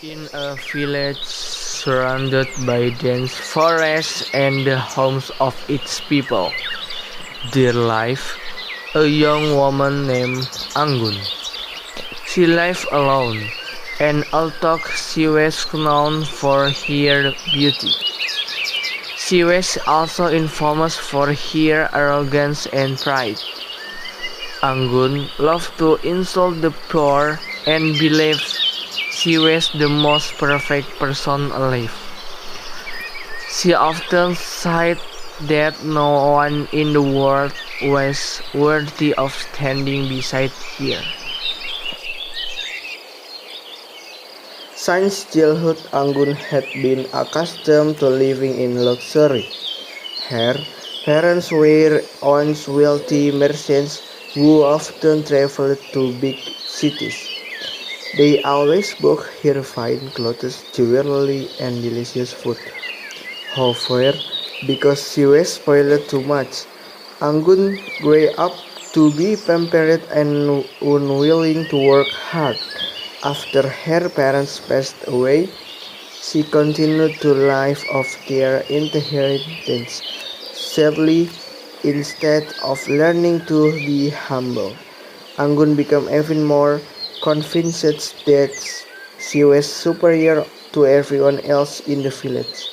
In a village surrounded by dense forests and the homes of its people, there lived a young woman named Anggun. She lived alone, and although she was known for her beauty, she was also infamous for her arrogance and pride. Anggun loved to insult the poor and believed she was the most perfect person alive. She often said that no one in the world was worthy of standing beside her. Since childhood, Anggun had been accustomed to living in luxury. Her parents were once wealthy merchants who often traveled to big cities. They always bought her fine clothes, jewelry, and delicious food. However, because she was spoiled too much, Anggun grew up to be pampered and unwilling to work hard. After her parents passed away, she continued to live off their inheritance. Sadly, instead of learning to be humble, Anggun became even more convinced that she was superior to everyone else in the village.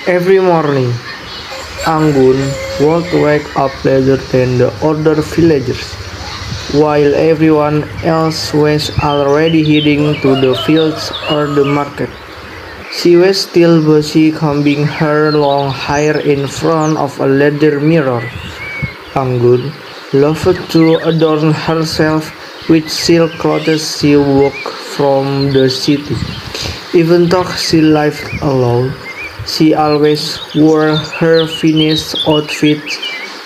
Every morning, Anggun would wake up later than the other villagers, while everyone else was already heading to the fields or the market. She was still busy combing her long hair in front of a leather mirror. Anggun loved to adorn herself with silk clothes she wore from the city. Even though she lived alone, she always wore her finest outfits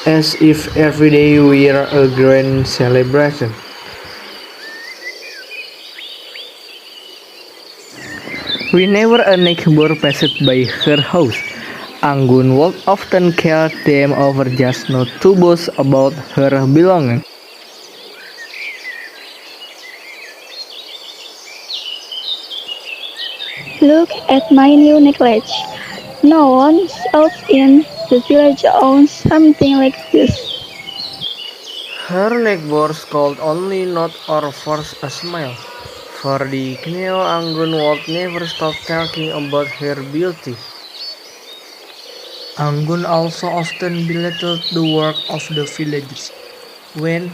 as if every day were a grand celebration. Whenever a neighbor passed by her house, Anggun would often call them over just not to boast about her belongings. Look at my new necklace. No one else in the village owns something like this. Her neighbors could only nod or force a smile, for the Kneel Anggun would never stop talking about her beauty. Anggun also often belittled the work of the villagers. When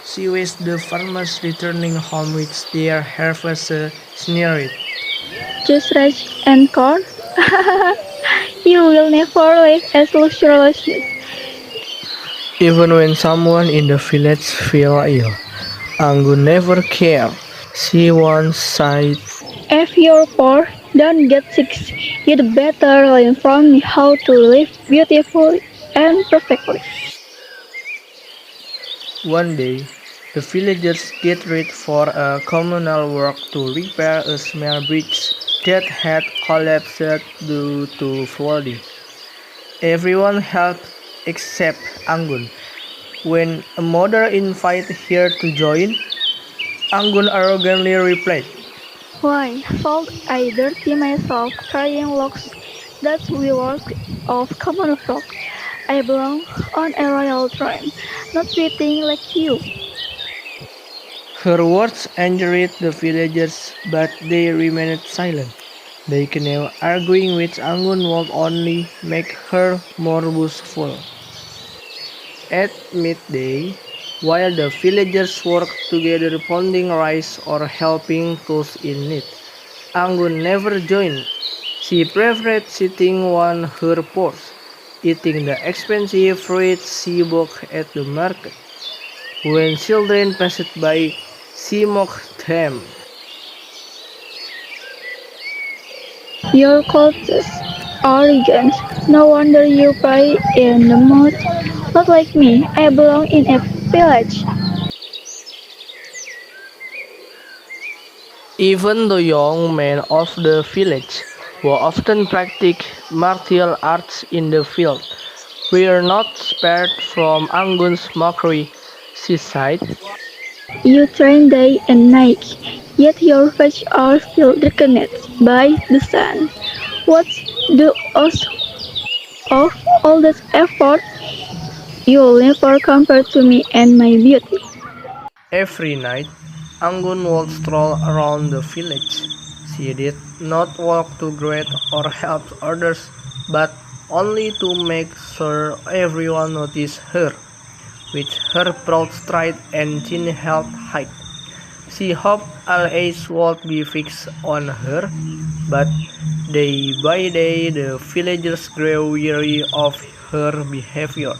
she watched the farmers returning home with their harvest, sneered. Just rice and corn? You will never live as luxurious. Even when someone in the village fell ill, Anggun never cared. She once sighed. If you're poor, don't get sick. You'd better learn from me how to live beautifully and perfectly. One day, the villagers gathered for a communal work to repair a small bridge that had collapsed due to flooding. Everyone helped except Anggun. When a mother invited her to join, Anggun arrogantly replied, Why should I dirty myself carrying logs that we work of common folk? I belong on a royal throne, not sweating like you. Her words angered the villagers, but they remained silent. They knew arguing with Anggun would only make her more boastful. At midday, while the villagers worked together pounding rice or helping those in need, Anggun never joined. She preferred sitting on her porch, eating the expensive fruits she bought at the market. When children passed by, she mocked them. Your clothes are elegant. No wonder you buy in the mood. Not like me, I belong in a village. Even the young men of the village who often practiced martial arts in the field. We are not spared from Anggun's mockery, she sighed. You train day and night, yet your flesh are still darkened by the sun. What's the use of all that effort? You'll never compare to me and my beauty. Every night, Anggun would stroll around the village. She did not walk to greet or help others, but only to make sure everyone noticed her. With her proud stride and chin-held height, she hoped all eyes would be fixed on her, but day by day the villagers grew weary of her behavior.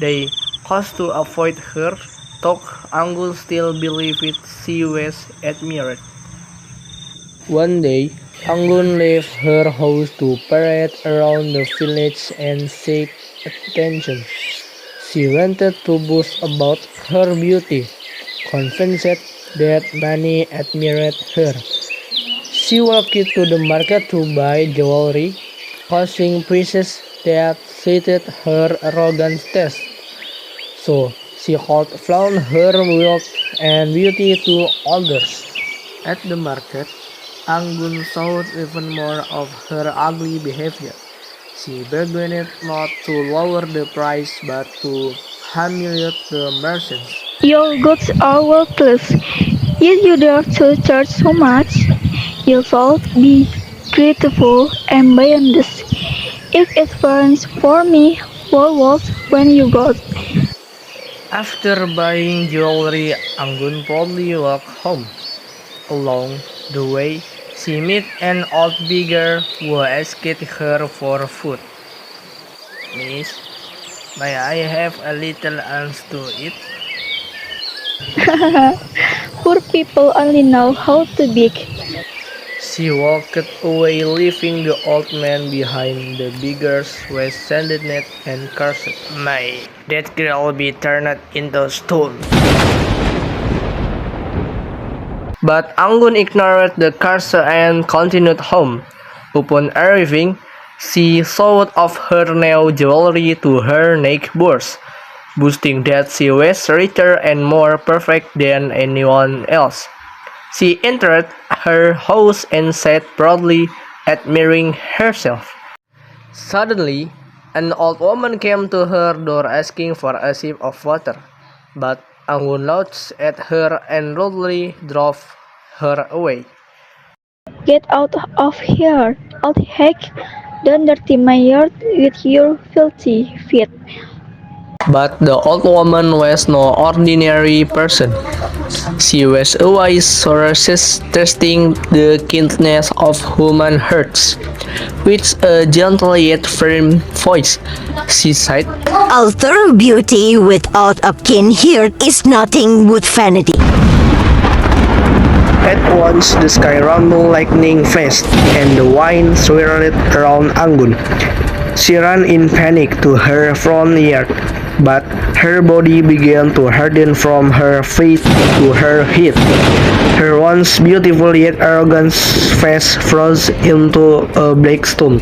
They caused to avoid her, though Anggun still believed she was admired. One day, Anggun left her house to parade around the village and seek attention. She wanted to boast about her beauty, convinced that many admired her. She walked to the market to buy jewelry, causing prices that suited her arrogant taste. So she could flaunt her wealth and beauty to others. At the market, Anggun saw even more of her ugly behavior. She begged not to lower the price but to humiliate the merchants. Your goods are worthless, yet you dare to charge so much. You should be grateful and beyond this. If it weren't for me, what was when you got? After buying jewelry, Anggun proudly walked home. Along the way, she met an old beggar who asked her for food. Miss, may I have a little alms to eat? Poor people only know how to beg. She walked away, leaving the old man behind. The beggars was saddened and cursed. May that girl be turned into stone. But Anggun ignored the curse and continued home. Upon arriving, she showed off her new jewelry to her neighbors, boasting that she was richer and more perfect than anyone else. She entered her house and sat proudly, admiring herself. Suddenly, an old woman came to her door asking for a sip of water, but Anggun laughed at her and rudely drove her away. Get out of here, old hag! Don't dirty my yard with your filthy feet. But the old woman was no ordinary person. She was a wise sorceress testing the kindness of human hearts. With a gentle yet firm voice, she said, Although beauty without a keen heart is nothing but vanity. At once the sky rumbled lightning flashed, and the wind swirled around Anggun. She ran in panic to her front yard, but her body began to harden from her feet to her head. Her once beautiful yet arrogant face froze into a black stone.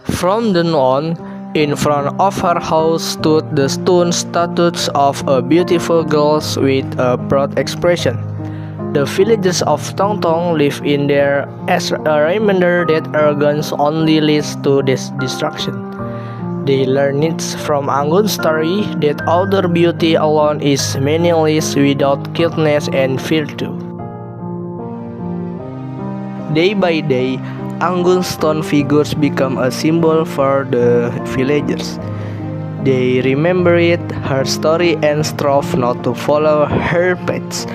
From then on, in front of her house stood the stone statues of a beautiful girl with a proud expression. The villagers of Tongtong live in there as a reminder that arrogance only leads to destruction. They learn it from Anggun's story that outer beauty alone is meaningless without kindness and virtue. Day by day, Anggun's stone figures become a symbol for the villagers. They remembered her story and strove not to follow her paths.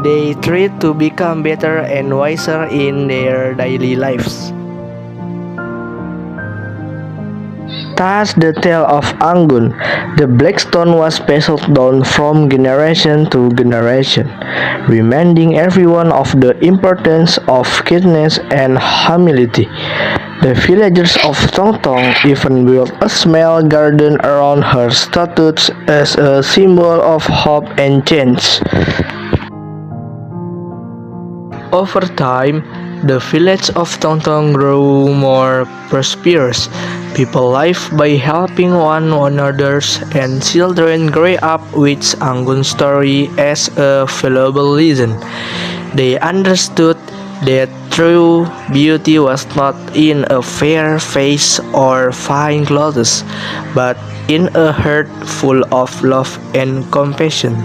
They tried to become better and wiser in their daily lives. Thus the tale of Anggun, the black stone was passed down from generation to generation, reminding everyone of the importance of kindness and humility. The villagers of Tongtong even built a small garden around her statues as a symbol of hope and change. Over time, The village of Tongtong grew more prosperous. People live by helping one another, and children grew up with Anggun's story as a valuable lesson. They understood that true beauty was not in a fair face or fine clothes, but in a heart full of love and compassion.